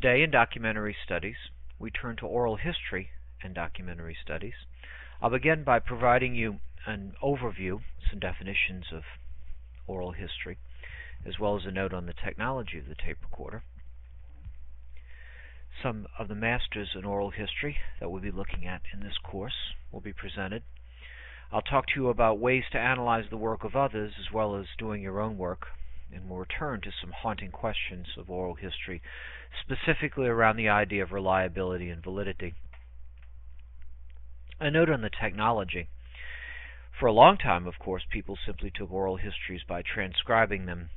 Today in documentary studies, we turn to oral history and documentary studies. I'll begin by providing you an overview, some definitions of oral history, as well as a note on the technology of the tape recorder. Some of the masters in oral history that we'll be looking at in this course will be presented. I'll talk to you about ways to analyze the work of others as well as doing your own work, and we'll return to some haunting questions of oral history, specifically around the idea of reliability and validity. A note on the technology. For a long time, of course, people simply took oral histories by transcribing them.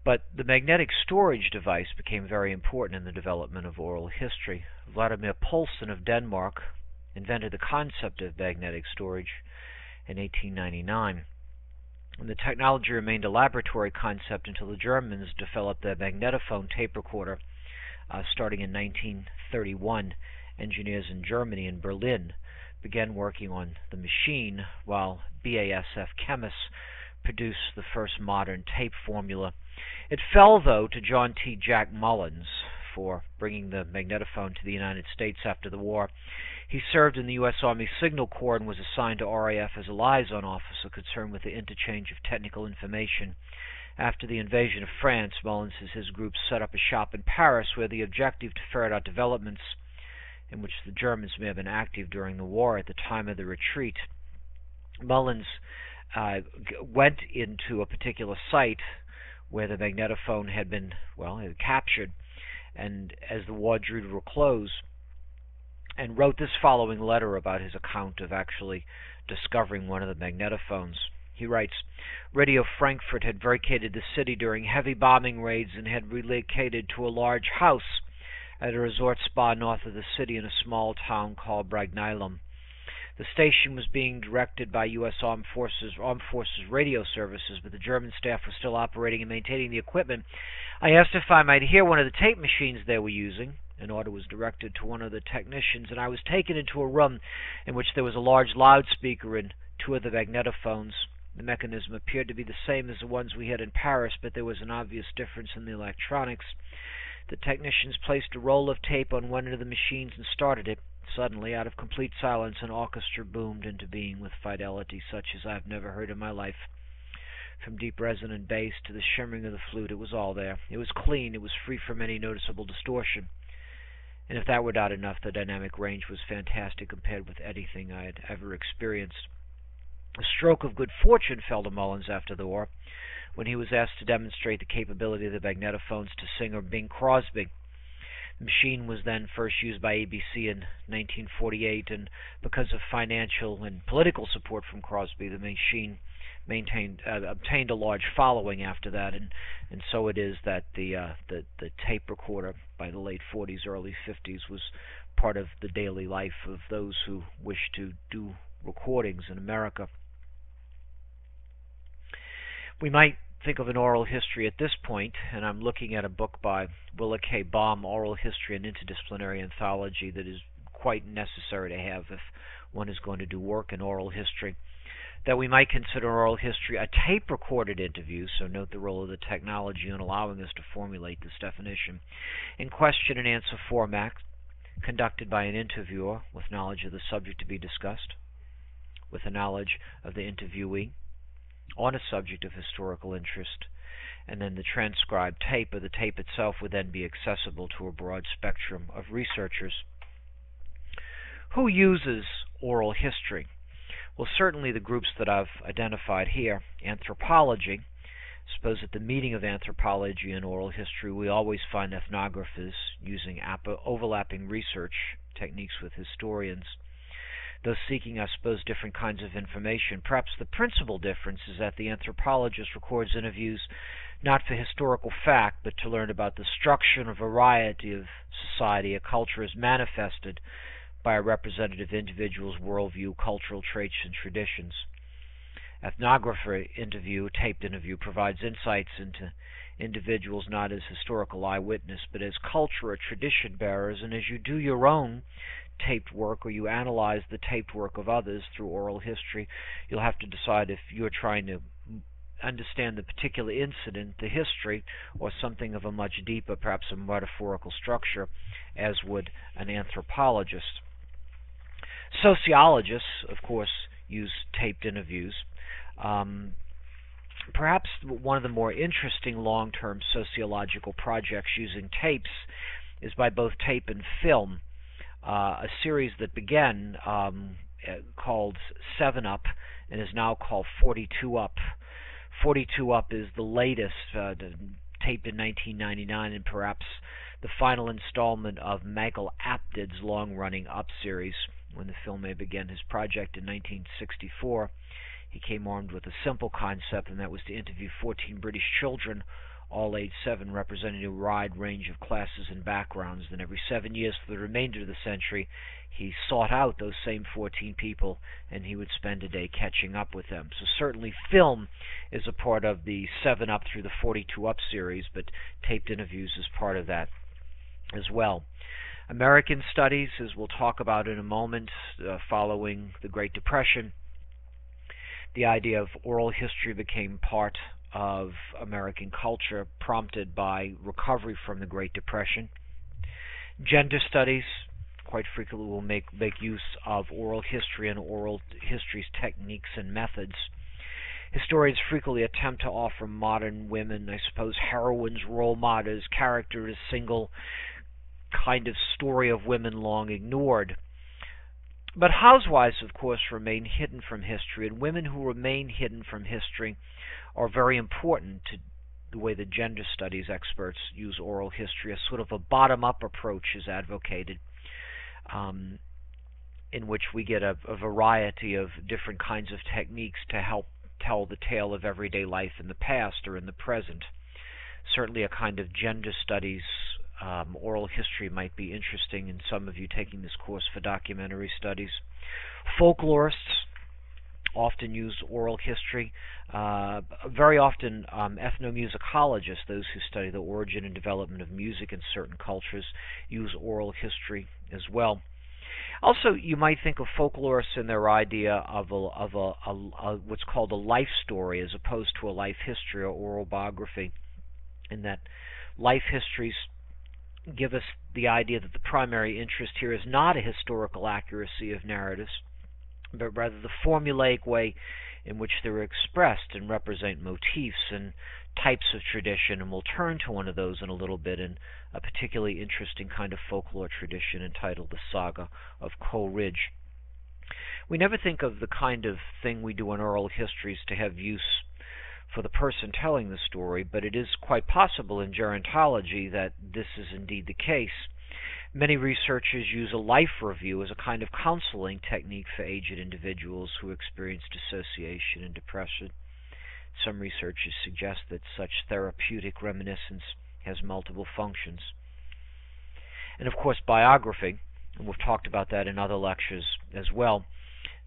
But the magnetic storage device became very important in the development of oral history. Vladimir Poulsen of Denmark invented the concept of magnetic storage in 1899. And the technology remained a laboratory concept until the Germans developed the magnetophone tape recorder starting in 1931. Engineers in Germany and Berlin began working on the machine, while BASF chemists produced the first modern tape formula. It fell, though, to John T. Jack Mullins for bringing the magnetophone to the United States after the war. He served in the U.S. Army Signal Corps and was assigned to RAF as a liaison officer concerned with the interchange of technical information. After the invasion of France, Mullins and his group set up a shop in Paris where the objective to ferret out developments in which the Germans may have been active during the war at the time of the retreat. Mullins went into a particular site where the magnetophone had been, captured, and as the war drew to a close, and wrote this following letter about his account of actually discovering one of the magnetophones. He writes, Radio Frankfurt had barricaded the city during heavy bombing raids and had relocated to a large house at a resort spa north of the city in a small town called Bragnilum. The station was being directed by U.S. Armed Forces radio services, but the German staff was still operating and maintaining the equipment. I asked if I might hear one of the tape machines they were using. An order was directed to one of the technicians, and I was taken into a room in which there was a large loudspeaker and two of the magnetophones. The mechanism appeared to be the same as the ones we had in Paris, but there was an obvious difference in the electronics. The technicians placed a roll of tape on one end of the machines and started it. Suddenly, out of complete silence, an orchestra boomed into being with fidelity such as I have never heard in my life. From deep resonant bass to the shimmering of the flute, it was all there. It was clean, it was free from any noticeable distortion. And if that were not enough, the dynamic range was fantastic compared with anything I had ever experienced. A stroke of good fortune fell to Mullins after the war, when he was asked to demonstrate the capability of the magnetophones to singer Bing Crosby. The machine was then first used by ABC in 1948, and because of financial and political support from Crosby, the machine obtained a large following after that, and so it is that the tape recorder by the late 40s, early 50s was part of the daily life of those who wished to do recordings in America. We might think of an oral history at this point, and I'm looking at a book by Willa K. Baum, Oral History and Interdisciplinary Anthology, that is quite necessary to have if one is going to do work in oral history. That we might consider oral history a tape-recorded interview, so note the role of the technology in allowing us to formulate this definition, in question and answer format, conducted by an interviewer with knowledge of the subject to be discussed, with the knowledge of the interviewee, on a subject of historical interest, and then the transcribed tape or the tape itself would then be accessible to a broad spectrum of researchers. Who uses oral history? Well, certainly the groups that I've identified here. Anthropology. Suppose at the meeting of anthropology and oral history, we always find ethnographers using overlapping research techniques with historians. Those seeking, I suppose, different kinds of information. Perhaps the principal difference is that the anthropologist records interviews not for historical fact, but to learn about the structure and variety of society a culture is manifested by a representative individual's worldview, cultural traits, and traditions. Ethnographer interview, taped interview, provides insights into individuals not as historical eyewitness, but as culture or tradition bearers, and as you do your own taped work or you analyze the taped work of others through oral history, you'll have to decide if you're trying to understand the particular incident, the history, or something of a much deeper, perhaps a metaphorical structure, as would an anthropologist. Sociologists, of course, use taped interviews. Perhaps one of the more interesting long-term sociological projects using tapes is by both tape and film, a series that began called 7 Up and is now called 42 Up. 42 Up is the latest, taped in 1999, and perhaps the final installment of Michael Apted's long-running Up series. When the filmmaker began his project in 1964, he came armed with a simple concept, and that was to interview 14 British children, all age 7, representing a wide range of classes and backgrounds. Then every 7 years for the remainder of the century, he sought out those same 14 people, and he would spend a day catching up with them. So certainly film is a part of the 7 Up through the 42 Up series, but taped interviews is part of that as well. American studies, as we'll talk about in a moment, following the Great Depression, the idea of oral history became part of American culture, prompted by recovery from the Great Depression. Gender studies quite frequently will make use of oral history and oral history's techniques and methods. Historians frequently attempt to offer modern women, I suppose, heroines, role models, characters, single kind of story of women long ignored. But housewives, of course, remain hidden from history, and women who remain hidden from history are very important to the way the gender studies experts use oral history. A sort of a bottom-up approach is advocated, in which we get a variety of different kinds of techniques to help tell the tale of everyday life in the past or in the present. Certainly a kind of gender studies oral history might be interesting in some of you taking this course for documentary studies. Folklorists often use oral history. Very often ethnomusicologists, those who study the origin and development of music in certain cultures, use oral history as well. Also, you might think of folklorists in their idea of what's called a life story as opposed to a life history or oral biography, in that life histories give us the idea that the primary interest here is not a historical accuracy of narratives, but rather the formulaic way in which they're expressed and represent motifs and types of tradition, and we'll turn to one of those in a little bit in a particularly interesting kind of folklore tradition entitled the Saga of Coleridge. We never think of the kind of thing we do in oral histories to have use for the person telling the story, but it is quite possible in gerontology that this is indeed the case. Many researchers use a life review as a kind of counseling technique for aged individuals who experience dissociation and depression. Some researchers suggest that such therapeutic reminiscence has multiple functions. And of course, biography, and we've talked about that in other lectures as well.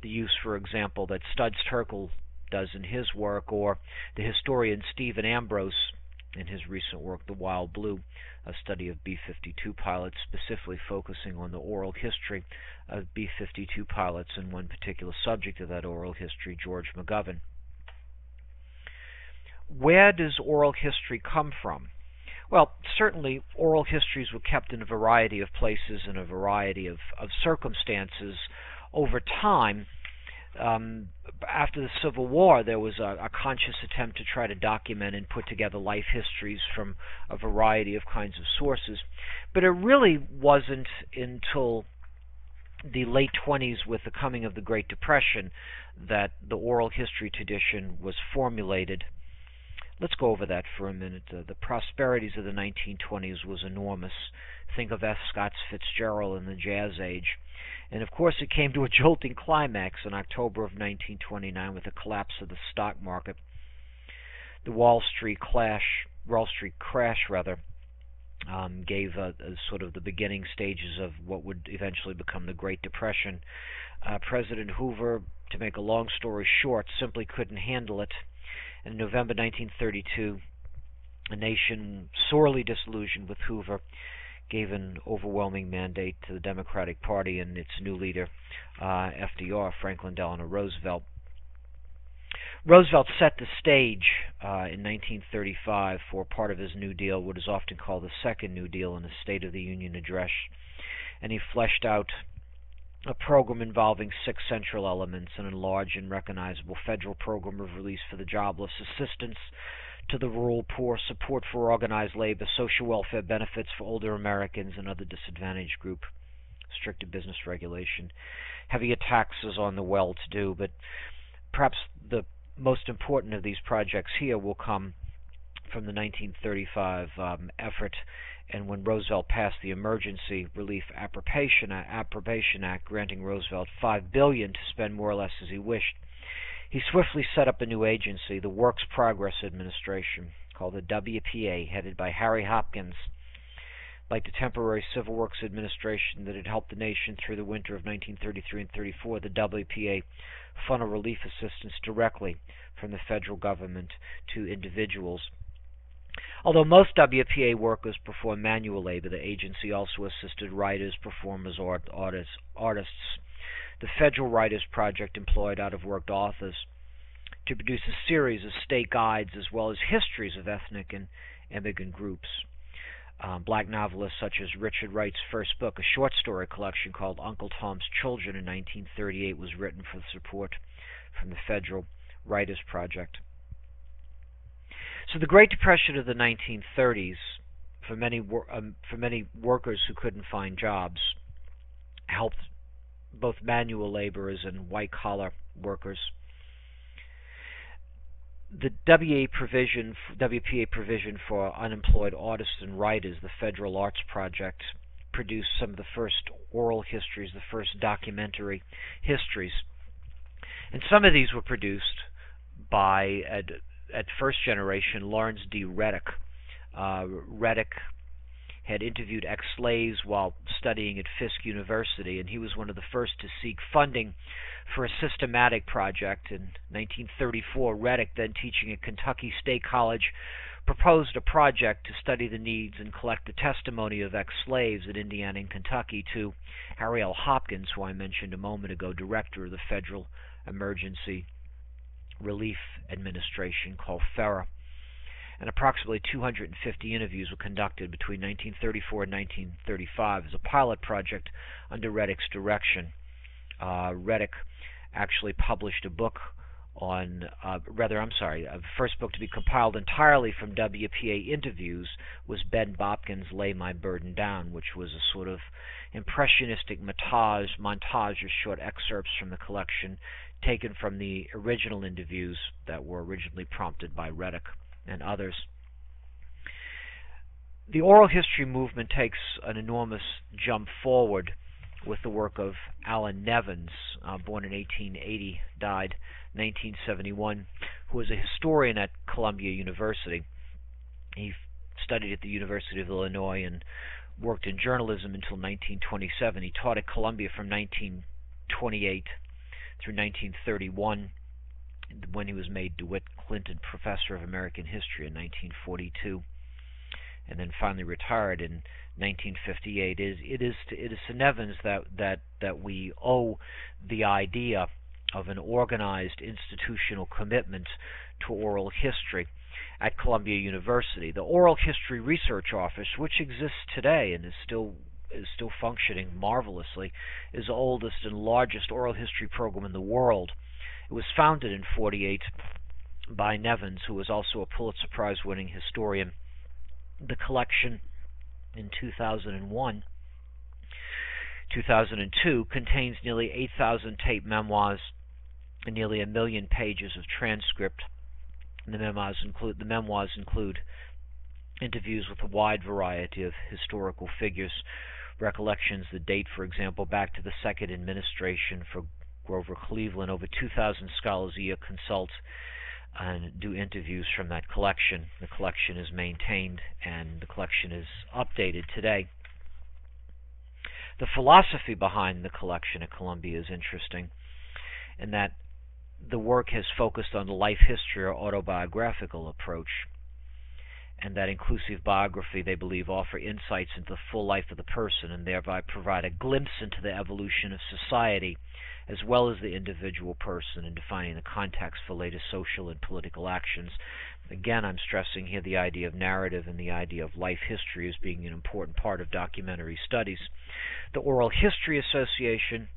The use, for example, that Studs Terkel does in his work, or the historian Stephen Ambrose in his recent work, The Wild Blue, a study of B-52 pilots, specifically focusing on the oral history of B-52 pilots and one particular subject of that oral history, George McGovern. Where does oral history come from? Well, certainly oral histories were kept in a variety of places and a variety of circumstances over time. After the Civil War, there was a conscious attempt to try to document and put together life histories from a variety of kinds of sources. But it really wasn't until the late 20s, with the coming of the Great Depression, that the oral history tradition was formulated. Let's go over that for a minute. The prosperities of the 1920s was enormous. Think of F. Scott Fitzgerald in the Jazz Age. And of course it came to a jolting climax in October of 1929 with the collapse of the stock market. The Wall Street crash gave sort of the beginning stages of what would eventually become the Great Depression. President Hoover, to make a long story short, simply couldn't handle it. In November 1932, a nation sorely disillusioned with Hoover gave an overwhelming mandate to the Democratic Party and its new leader, FDR, Franklin Delano Roosevelt. Roosevelt set the stage in 1935 for part of his New Deal, what is often called the Second New Deal, in the State of the Union address, and he fleshed out a program involving 6 central elements: an enlarged and recognizable federal program of relief for the jobless, assistance to the rural poor, support for organized labor, social welfare benefits for older Americans and other disadvantaged groups, stricter business regulation, heavier taxes on the well-to-do. But perhaps the most important of these projects here will come from the 1935 effort, and when Roosevelt passed the Emergency Relief Appropriation Act, granting Roosevelt $5 billion to spend more or less as he wished. He swiftly set up a new agency, the Works Progress Administration, called the WPA, headed by Harry Hopkins. Like the temporary Civil Works Administration that had helped the nation through the winter of 1933 and 34, the WPA funneled relief assistance directly from the federal government to individuals. Although most WPA workers performed manual labor, the agency also assisted writers, performers, artists. The Federal Writers Project employed out-of-work authors to produce a series of state guides as well as histories of ethnic and immigrant groups. Black novelists such as Richard Wright's first book, a short story collection called Uncle Tom's Children in 1938, was written for support from the Federal Writers Project. So the Great Depression of the 1930s, for many workers who couldn't find jobs, helped both manual laborers and white-collar workers. The WPA provision for unemployed artists and writers, the Federal Arts Project, produced some of the first oral histories, the first documentary histories. And some of these were produced by, at first generation, Lawrence D. Reddick. Reddick had interviewed ex-slaves while studying at Fisk University, and he was one of the first to seek funding for a systematic project. In 1934, Reddick, then teaching at Kentucky State College, proposed a project to study the needs and collect the testimony of ex-slaves in Indiana and Kentucky to Harry L. Hopkins, who I mentioned a moment ago, director of the Federal Emergency Relief Administration, called FERA. And approximately 250 interviews were conducted between 1934 and 1935 as a pilot project under Reddick's direction. Reddick actually published a book on, the first book to be compiled entirely from WPA interviews was Ben Bopkin's Lay My Burden Down, which was a sort of impressionistic montage of short excerpts from the collection taken from the original interviews that were originally prompted by Reddick and others. The oral history movement takes an enormous jump forward with the work of Allan Nevins, born in 1880, died in 1971, who was a historian at Columbia University. He studied at the University of Illinois and worked in journalism until 1927. He taught at Columbia from 1928 through 1931, when he was made DeWitt Clinton Professor of American History in 1942, and then finally retired in 1958. It is to Nevins that we owe the idea of an organized institutional commitment to oral history at Columbia University. The Oral History Research Office, which exists today and is still functioning marvelously, is the oldest and largest oral history program in the world. It was founded in 1948 by Nevins, who was also a Pulitzer Prize-winning historian. The collection in 2002 contains nearly 8,000 tape memoirs and nearly 1 million pages of transcript. And the memoirs include interviews with a wide variety of historical figures, recollections that date, for example, back to the second administration for Grover Cleveland. Over 2,000 scholars a year consult and do interviews from that collection. The collection is maintained and the collection is updated today. The philosophy behind the collection at Columbia is interesting in that the work has focused on the life history or autobiographical approach, and that inclusive biography, they believe, offer insights into the full life of the person and thereby provide a glimpse into the evolution of society as well as the individual person in defining the context for later social and political actions. Again, I'm stressing here the idea of narrative and the idea of life history as being an important part of documentary studies. The Oral History Association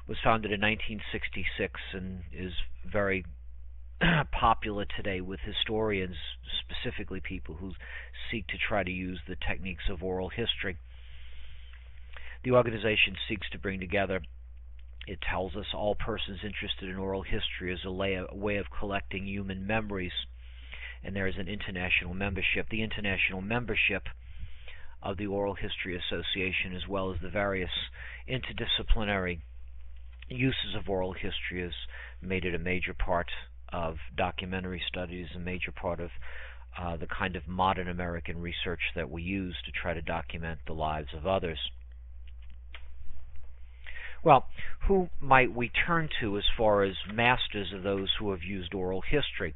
was founded in 1966 and is very popular today with historians, specifically people who seek to try to use the techniques of oral history. The organization seeks to bring together, it tells us, all persons interested in oral history as a way of collecting human memories, and there is an international membership. The international membership of the Oral History Association, as well as the various interdisciplinary uses of oral history, has made it a major part of documentary studies, a major part of the kind of modern American research that we use to try to document the lives of others. Well, who might we turn to as far as masters of those who have used oral history?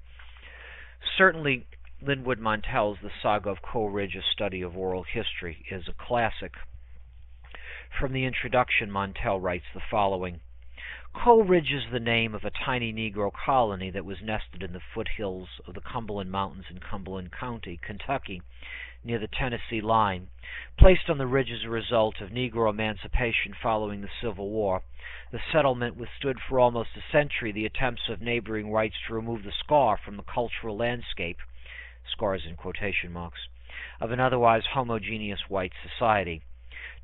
Certainly, Linwood Montell's The Saga of Coleridge, A Study of Oral History, is a classic. From the introduction, Montell writes the following: Coleridge is the name of a tiny Negro colony that was nested in the foothills of the Cumberland Mountains in Cumberland County, Kentucky, near the Tennessee line, placed on the ridge as a result of Negro emancipation following the Civil War. The settlement withstood for almost a century the attempts of neighboring whites to remove the scar from the cultural landscape, scars in quotation marks, of an otherwise homogeneous white society.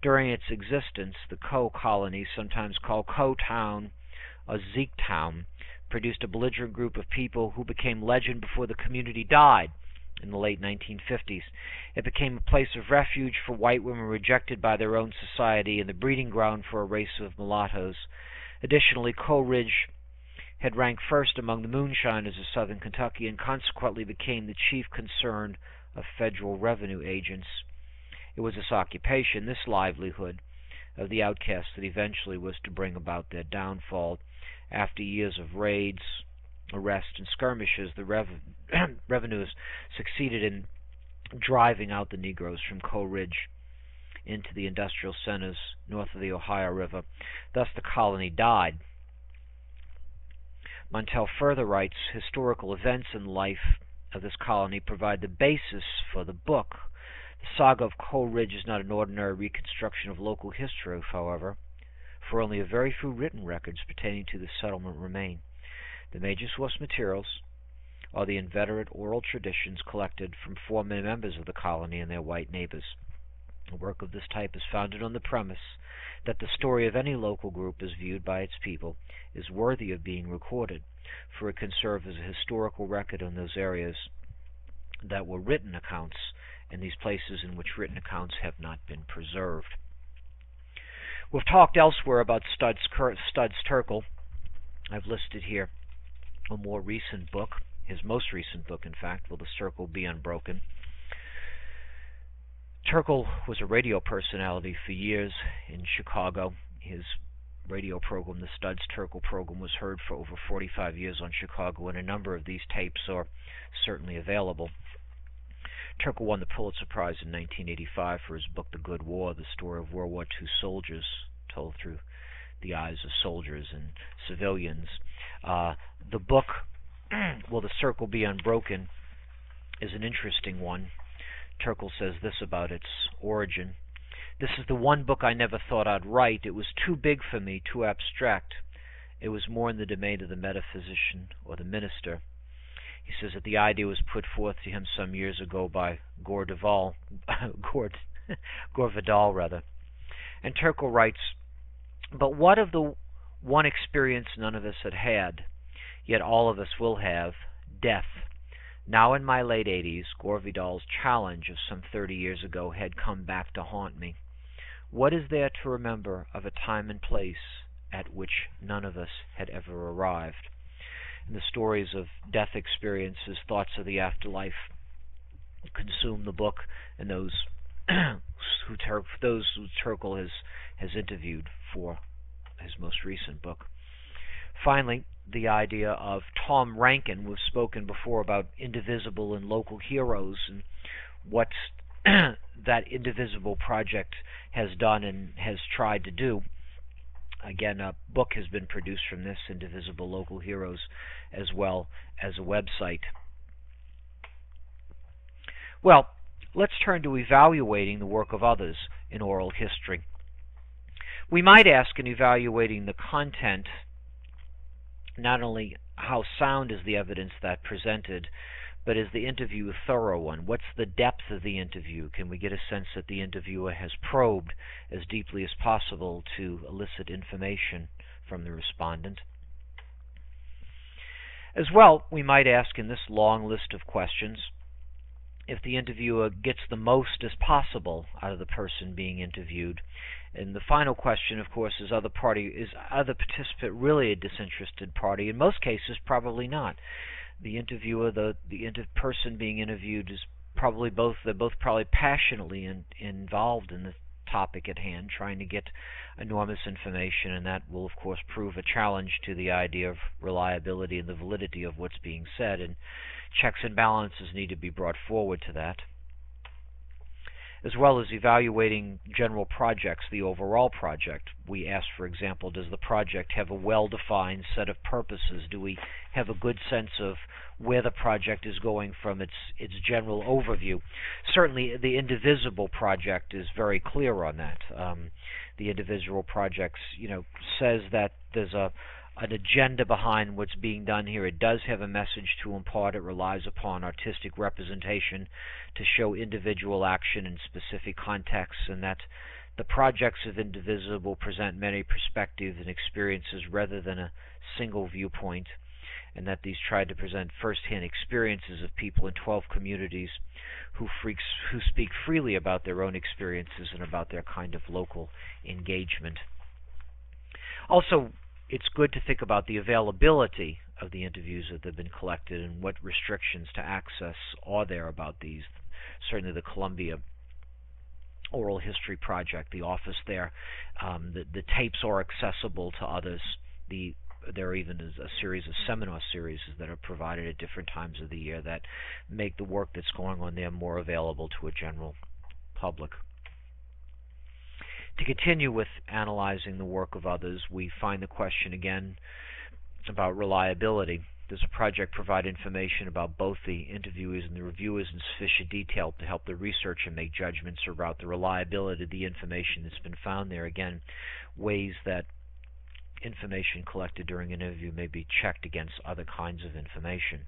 During its existence, the Co-colony, sometimes called Co-town or Zeke-town, produced a belligerent group of people who became legend before the community died in the late 1950s. It became a place of refuge for white women rejected by their own society and the breeding ground for a race of mulattoes. Additionally, Coleridge had ranked first among the moonshiners of southern Kentucky and consequently became the chief concern of federal revenue agents. It was this occupation, this livelihood of the outcasts, that eventually was to bring about their downfall. After years of raids, arrests, and skirmishes, the revenues succeeded in driving out the Negroes from Coleridge into the industrial centers north of the Ohio River. Thus the colony died. Montell further writes, historical events in life of this colony provide the basis for the book. The Saga of Coleridge is not an ordinary reconstruction of local history, however, for only a very few written records pertaining to the settlement remain. The major source materials are the inveterate oral traditions collected from former members of the colony and their white neighbors. A work of this type is founded on the premise that the story of any local group as viewed by its people is worthy of being recorded, for it can serve as a historical record in those areas that were written accounts and these places in which written accounts have not been preserved. We've talked elsewhere about Studs Terkel. I've listed here a more recent book, his most recent book, in fact, Will the Circle Be Unbroken? Terkel was a radio personality for years in Chicago. His radio program, the Studs Terkel program, was heard for over 45 years on Chicago, and a number of these tapes are certainly available. Terkel won the Pulitzer Prize in 1985 for his book The Good War, the story of World War II soldiers told through the eyes of soldiers and civilians. The book, Will the Circle Be Unbroken, is an interesting one. Terkel says this about its origin. This is the one book I never thought I'd write. It was too big for me, too abstract. It was more in the domain of the metaphysician or the minister. He says that the idea was put forth to him some years ago by Gore Vidal, And Terkel writes, but what of the one experience none of us had had, yet all of us will have, death? Now in my late 80s, Gore Vidal's challenge of some 30 years ago had come back to haunt me. What is there to remember of a time and place at which none of us had ever arrived? And the stories of death experiences, thoughts of the afterlife, consume the book, and those who Terkel has interviewed for his most recent book. Finally, the idea of Tom Rankin. We've spoken before about Indivisible and local heroes and what that Indivisible project has done and has tried to do. Again, a book has been produced from this, Indivisible Local Heroes, as well as a website. Well, let's turn to evaluating the work of others in oral history. We might ask, in evaluating the content, not only how sound is the evidence that presented, but is the interview a thorough one? What's the depth of the interview? Can we get a sense that the interviewer has probed as deeply as possible to elicit information from the respondent? As well, we might ask in this long list of questions if the interviewer gets the most as possible out of the person being interviewed. And the final question, of course, is other participant really a disinterested party? In most cases, probably not. The interviewer, the person being interviewed, is probably they're both probably passionately involved in the topic at hand, trying to get enormous information, and that will, of course, prove a challenge to the idea of reliability and the validity of what's being said, and checks and balances need to be brought forward to that. As well as evaluating general projects, the overall project. We ask, for example, does the project have a well-defined set of purposes? Do we have a good sense of where the project is going from its general overview? Certainly, the Indivisible project is very clear on that. The Indivisible project, says that there's an agenda behind what's being done here. It does have a message to impart. It relies upon artistic representation to show individual action in specific contexts, and that the projects of Indivisible present many perspectives and experiences rather than a single viewpoint, and that these try to present first-hand experiences of people in 12 communities who speak freely about their own experiences and about their kind of local engagement. Also, it's good to think about the availability of the interviews that have been collected and what restrictions to access are there about these. Certainly the Columbia Oral History Project, the office there, the tapes are accessible to others. There even is a series of seminar series that are provided at different times of the year that make the work that's going on there more available to a general public. To continue with analyzing the work of others, we find the question again about reliability. Does a project provide information about both the interviewees and the reviewers in sufficient detail to help the researcher make judgments about the reliability of the information that's been found there? Again, ways that information collected during an interview may be checked against other kinds of information.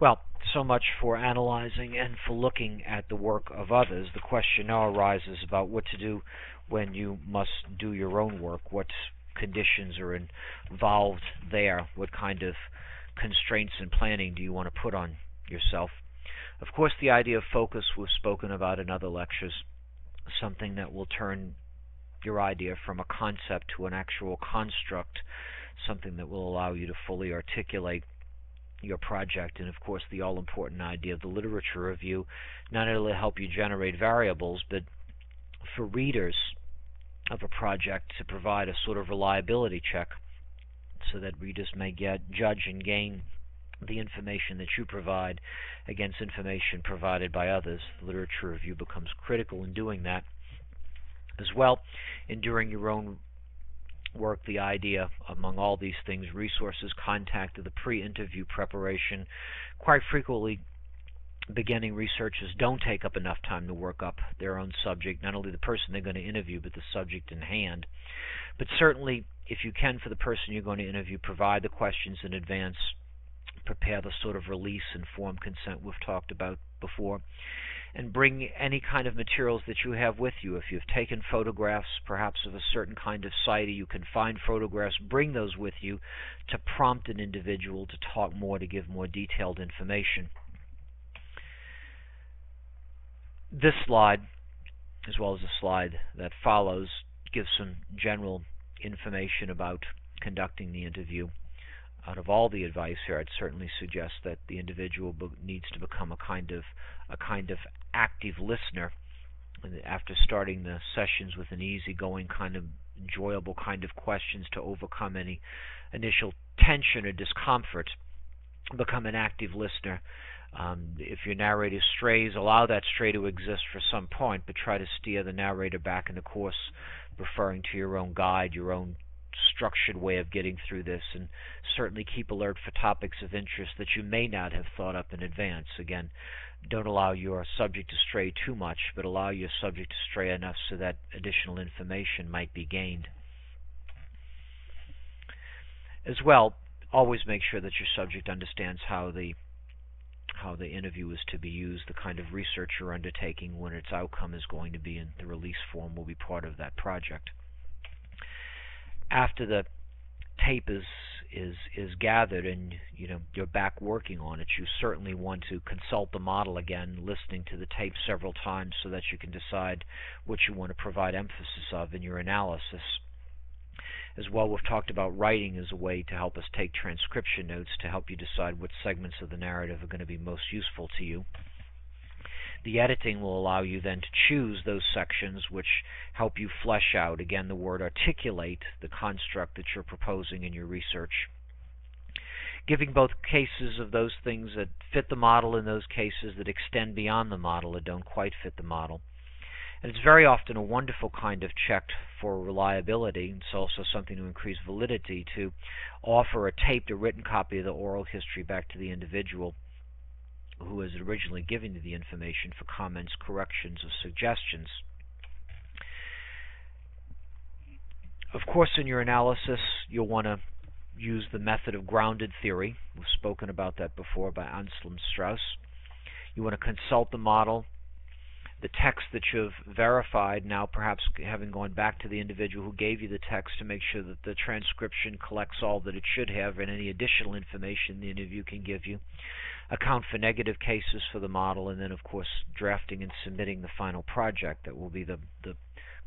Well, so much for analyzing and for looking at the work of others. The question now arises about what to do when you must do your own work. What conditions are involved there? What kind of constraints and planning do you want to put on yourself? Of course, the idea of focus was spoken about in other lectures, something that will turn your idea from a concept to an actual construct, something that will allow you to fully articulate your project. And of course, the all-important idea of the literature review, not only help you generate variables, but for readers of a project to provide a sort of reliability check so that readers may judge and gain the information that you provide against information provided by others. The literature review becomes critical in doing that. As well, in doing your own work, the idea, among all these things, resources, contact, the pre-interview preparation. Quite frequently, beginning researchers don't take up enough time to work up their own subject, not only the person they're going to interview, but the subject in hand. But certainly, if you can, for the person you're going to interview, provide the questions in advance, prepare the sort of release, informed consent we've talked about before, and bring any kind of materials that you have with you. If you've taken photographs, perhaps of a certain kind of site, you can find photographs, bring those with you to prompt an individual to talk more, to give more detailed information. This slide, as well as the slide that follows, gives some general information about conducting the interview. Out of all the advice here, I'd certainly suggest that the individual needs to become a kind of active listener. And after starting the sessions with an easygoing kind of enjoyable kind of questions to overcome any initial tension or discomfort, become an active listener. If your narrator strays, allow that stray to exist for some point, but try to steer the narrator back in the course, referring to your own guide, your own structured way of getting through this, and certainly keep alert for topics of interest that you may not have thought up in advance. Again, don't allow your subject to stray too much, but allow your subject to stray enough so that additional information might be gained. As well, always make sure that your subject understands how the interview is to be used, the kind of research you're undertaking, when its outcome is going to be, and the release form will be part of that project. After the tape is gathered and you're back working on it, you certainly want to consult the model again, listening to the tape several times so that you can decide what you want to provide emphasis of in your analysis. As well, we've talked about writing as a way to help us take transcription notes to help you decide what segments of the narrative are going to be most useful to you. The editing will allow you then to choose those sections which help you flesh out, again, the word articulate, the construct that you're proposing in your research. Giving both cases of those things that fit the model and those cases that extend beyond the model or don't quite fit the model. And it's very often a wonderful kind of check for reliability. It's also something to increase validity, to offer a taped or written copy of the oral history back to the individual who has originally given you the information for comments, corrections, or suggestions. Of course, in your analysis, you'll want to use the method of grounded theory. We've spoken about that before by Anselm Strauss. You want to consult the model, the text that you've verified, now perhaps having gone back to the individual who gave you the text to make sure that the transcription collects all that it should have and any additional information the interview can give you. Account for negative cases for the model, and then, of course, drafting and submitting the final project that will be the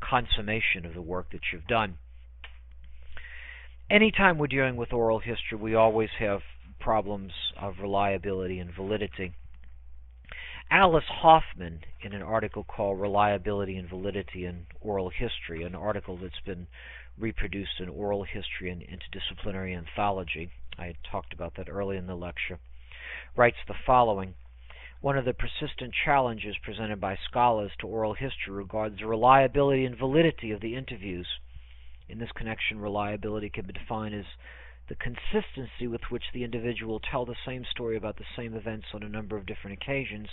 consummation of the work that you've done. Anytime we're dealing with oral history, we always have problems of reliability and validity. Alice Hoffman, in an article called Reliability and Validity in Oral History, an article that's been reproduced in Oral History and Interdisciplinary Anthology, I had talked about that early in the lecture, writes the following: one of the persistent challenges presented by scholars to oral history regards the reliability and validity of the interviews. In this connection, reliability can be defined as the consistency with which the individual will tell the same story about the same events on a number of different occasions,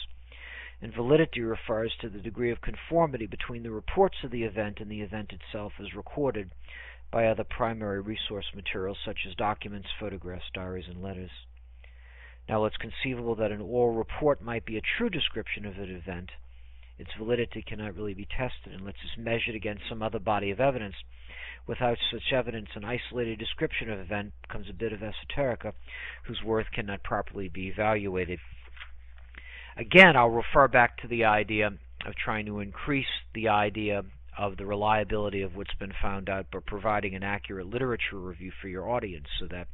and validity refers to the degree of conformity between the reports of the event and the event itself as recorded by other primary resource materials such as documents, photographs, diaries, and letters. Now, it's conceivable that an oral report might be a true description of an event. Its validity cannot really be tested unless it's measured against some other body of evidence. Without such evidence, an isolated description of an event becomes a bit of esoterica, whose worth cannot properly be evaluated. Again, I'll refer back to the idea of trying to increase the idea of the reliability of what's been found out by providing an accurate literature review for your audience, so that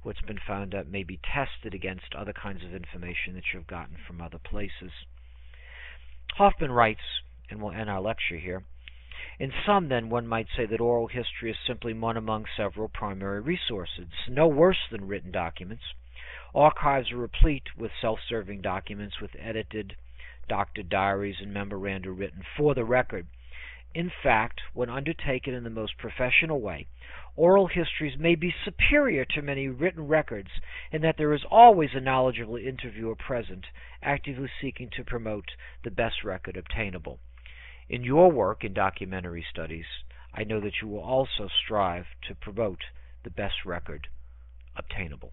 what's been found out may be tested against other kinds of information that you've gotten from other places. Hoffman writes, and we'll end our lecture here, in sum, then, one might say that oral history is simply one among several primary resources. It's no worse than written documents. Archives are replete with self-serving documents, with edited, doctored diaries and memoranda written for the record. In fact, when undertaken in the most professional way, oral histories may be superior to many written records in that there is always a knowledgeable interviewer present, actively seeking to promote the best record obtainable. In your work in documentary studies, I know that you will also strive to promote the best record obtainable.